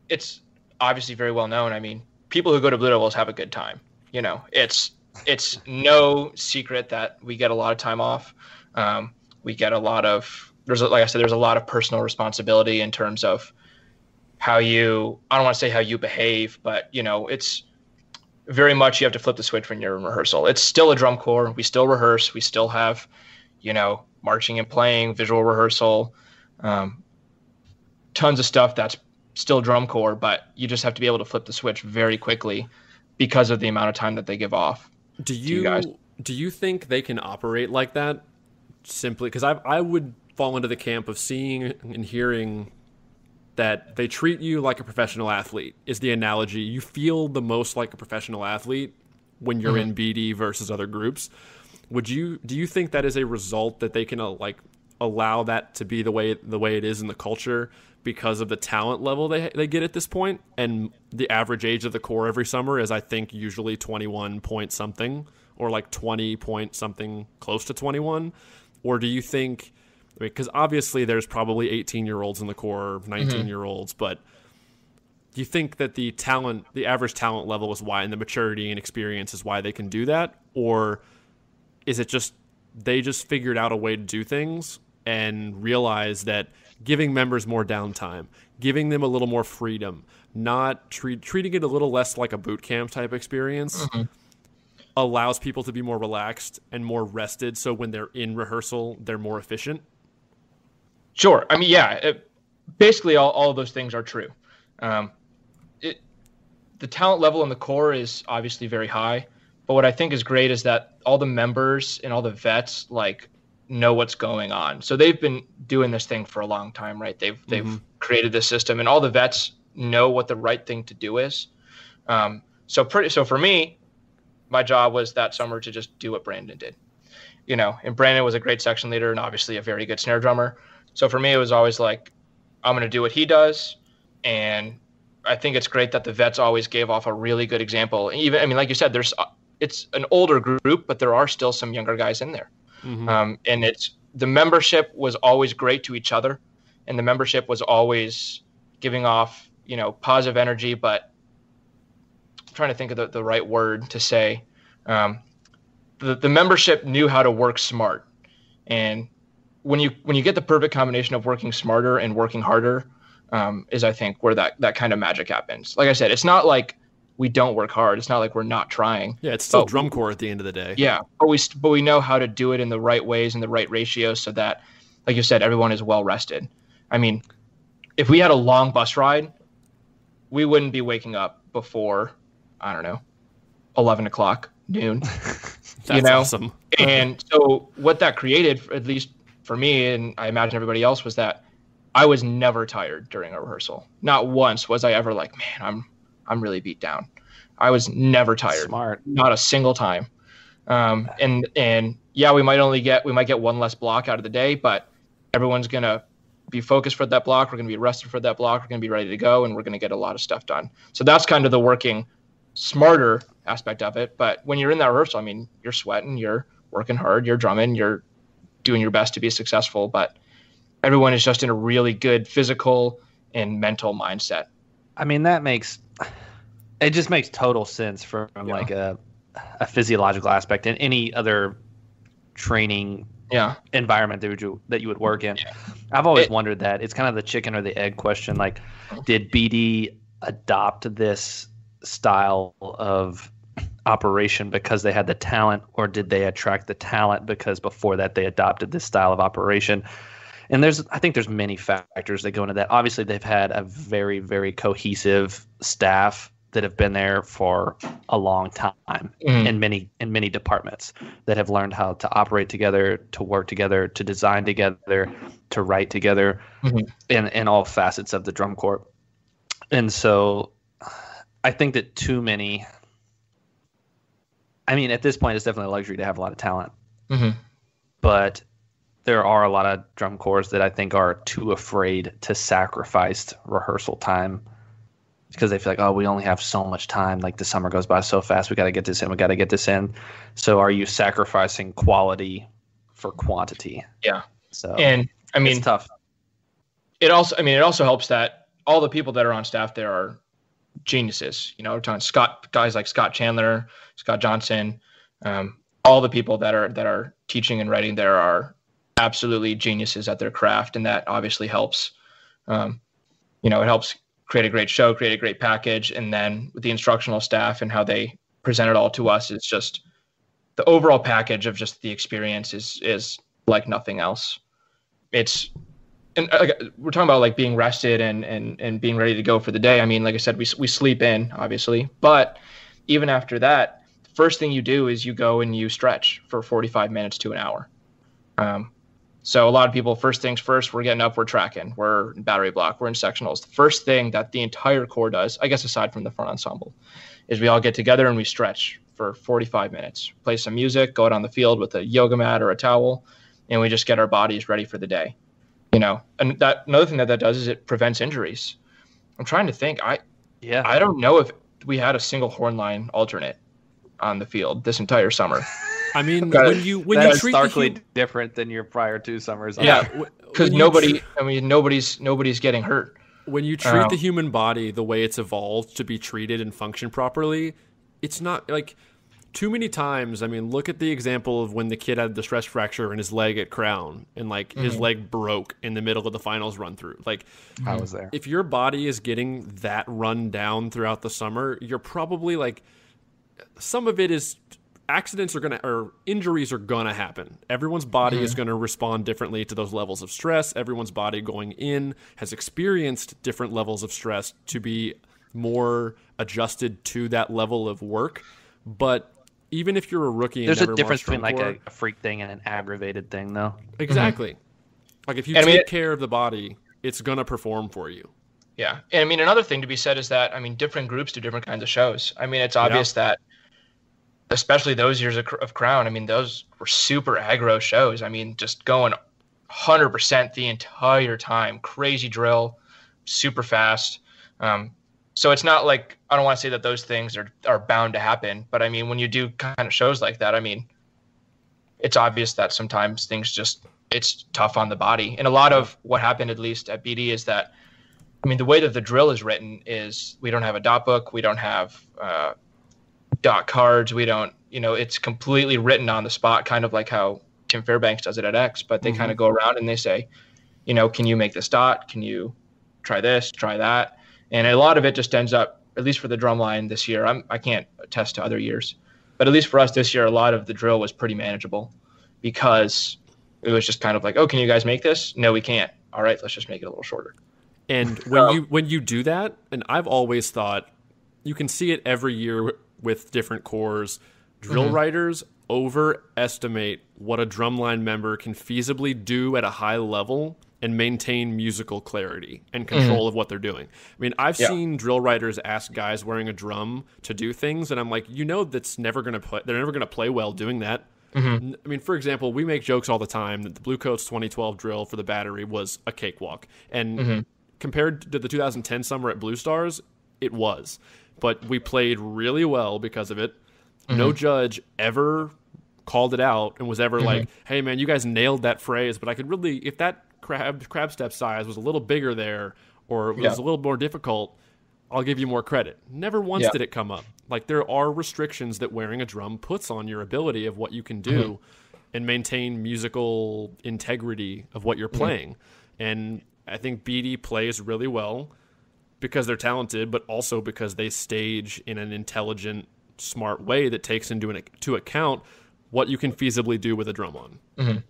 it's obviously very well known. I mean, people who go to Blue Devils have a good time. It's no secret that we get a lot of time off. We get a lot of like I said, there's a lot of personal responsibility in terms of how you. I don't want to say how you behave, but it's very much you have to flip the switch when you're in rehearsal. It's still a drum corps. We still rehearse. We still have, marching and playing, visual rehearsal, tons of stuff that's still drum corps, but you just have to be able to flip the switch very quickly because of the amount of time that they give off Do to you guys. do you think they can operate like that simply because I would fall into the camp of seeing and hearing that they treat you like a professional athlete is the analogy. You feel the most like a professional athlete when you're in BD versus other groups. Do you think that is a result that they can allow that to be the way it is in the culture because of the talent level they get at this point, and the average age of the corps every summer is I think usually 21 point something or like 20 point something close to 21? Or do you think, because obviously there's probably 18-year-olds in the corps, 19-year-olds, but do you think that the average talent level is why, and the maturity and experience is why they can do that? Or is it just they just figured out a way to do things and realize that giving members more downtime, giving them a little more freedom, not treating it a little less like a boot camp type experience allows people to be more relaxed and more rested, so when they're in rehearsal, they're more efficient? Sure. I mean, yeah, basically all of those things are true. The talent level in the corps is obviously very high, but what I think is great is that all the members and all the vets know what's going on. So they've been doing this thing for a long time, right? They've created this system, and all the vets know what the right thing to do is. So for me, my job was that summer to just do what Brandon did. And Brandon was a great section leader and obviously a very good snare drummer. So for me, it was always like, I'm going to do what he does. And I think it's great that the vets always gave off a really good example. Even, I mean, like you said, it's an older group, but there are still some younger guys in there. And the membership was always great to each other. And the membership was always giving off, positive energy, but I'm trying to think of the right word to say. The membership knew how to work smart. And when you get the perfect combination of working smarter and working harder, is I think where that kind of magic happens. Like I said, it's not like we don't work hard. It's not like we're not trying. Yeah, it's still drum corps at the end of the day. Yeah, but we know how to do it in the right ways and the right ratios so that, like you said, everyone is well rested. I mean, if we had a long bus ride, we wouldn't be waking up before, I don't know, 11 o'clock, noon. That's awesome. And so what that created, at least for me, and I imagine everybody else, was that I was never tired during a rehearsal. Not once was I ever like, man, I'm really beat down. I was never tired. Smart. Not a single time. And yeah, we might get one less block out of the day, but everyone's going to be focused for that block. We're going to be rested for that block. We're going to be ready to go, and we're going to get a lot of stuff done. So that's kind of the working smarter aspect of it. But when you're in that rehearsal, I mean, you're sweating, you're working hard, you're drumming, you're doing your best to be successful, but everyone is just in a really good physical and mental mindset. I mean, it just makes total sense from like a physiological aspect in any other training environment that you would work in. Yeah. I've always wondered that. It's kind of the chicken or the egg question. Like, did BD adopt this style of operation because they had the talent, or did they attract the talent because before that they adopted this style of operation? And I think there's many factors that go into that. Obviously, they've had a very, very cohesive staff that have been there for a long time in many departments that have learned how to operate together, to work together, to design together, to write together in all facets of the drum corps. And so I think that too many, I mean, at this point, it's definitely a luxury to have a lot of talent. But there are a lot of drum corps that I think are too afraid to sacrifice rehearsal time because they feel like, oh, we only have so much time. Like the summer goes by so fast. We got to get this in. We got to get this in. So are you sacrificing quality for quantity? Yeah. So, and I mean, it's tough. It also helps that all the people that are on staff there are geniuses. You know, we're talking guys like Scott Chandler, Scott Johnson, all the people that are teaching and writing there are absolutely geniuses at their craft, and that obviously helps. You know, it helps create a great show, create a great package, and then with the instructional staff and how they present it all to us, it's just the overall package of just the experience is like nothing else. It's, and we're talking about like being rested and being ready to go for the day. I mean, like I said, we sleep in obviously, but even after that, the first thing you do is you go and you stretch for 45 minutes to an hour. So a lot of people, first things first, we're getting up, we're tracking, we're in battery block, we're in sectionals. The first thing that the entire corps does, I guess aside from the front ensemble, is we all get together and we stretch for 45 minutes, play some music, go out on the field with a yoga mat or a towel, and we just get our bodies ready for the day. You know, and that another thing that does is it prevents injuries. I'm trying to think. I don't know if we had a single horn line alternate on the field this entire summer. I mean, when you treat starkly different than your prior 2 summers. Yeah, because nobody's getting hurt. When you treat the human body the way it's evolved to be treated and function properly, it's not like too many times. I mean, look at the example of when the kid had the stress fracture in his leg at Crown, and like his leg broke in the middle of the finals run through. Like, I was there. If your body is getting that run down throughout the summer, you're probably like, some of it is accidents or injuries are gonna happen. Everyone's body is gonna respond differently to those levels of stress. Everyone's body going in has experienced different levels of stress to be more adjusted to that level of work. But even if you're a rookie, and there's a difference between like a freak thing and an aggravated thing, though. Exactly. Like if you take care of the body, it's gonna perform for you. Yeah, and I mean another thing to be said is that different groups do different kinds of shows. I mean, it's obvious that, especially those years of Crown, those were super aggro shows. I mean, just going 100% the entire time, crazy drill, super fast. So it's not like, I don't want to say that those things are bound to happen, but I mean, when you do kind of shows like that, it's obvious that sometimes it's tough on the body. And a lot of what happened, at least at BD, is that, the way that the drill is written is we don't have a dot book, we don't have dot cards, we don't, it's completely written on the spot, kind of like how Tim Fairbanks does it at X, but they kind of go around and they say, can you make this dot? Can you try this, try that? And a lot of it just ends up, at least for the drum line this year, I can't attest to other years, but at least for us this year, a lot of the drill was pretty manageable because it was just kind of like, oh, can you guys make this? No, we can't. All right, let's just make it a little shorter. And when you do that, and I've always thought, you can see it every year with different corps, drill writers overestimate what a drumline member can feasibly do at a high level and maintain musical clarity and control of what they're doing. I've seen drill writers ask guys wearing a drum to do things, and I'm like, that's never going to play. They're never going to play well doing that. For example, we make jokes all the time that the Blue Coats 2012 drill for the battery was a cakewalk, and compared to the 2010 summer at Blue Stars, it was. But we played really well because of it. No judge ever called it out and was ever like, hey, man, you guys nailed that phrase. But I could really, if that crab step size was a little bigger there or it was a little more difficult, I'll give you more credit. Never once did it come up. Like, there are restrictions that wearing a drum puts on your ability of what you can do and maintain musical integrity of what you're playing. And I think BD plays really well because they're talented, but also because they stage in an intelligent, smart way that takes into account what you can feasibly do with a drum on.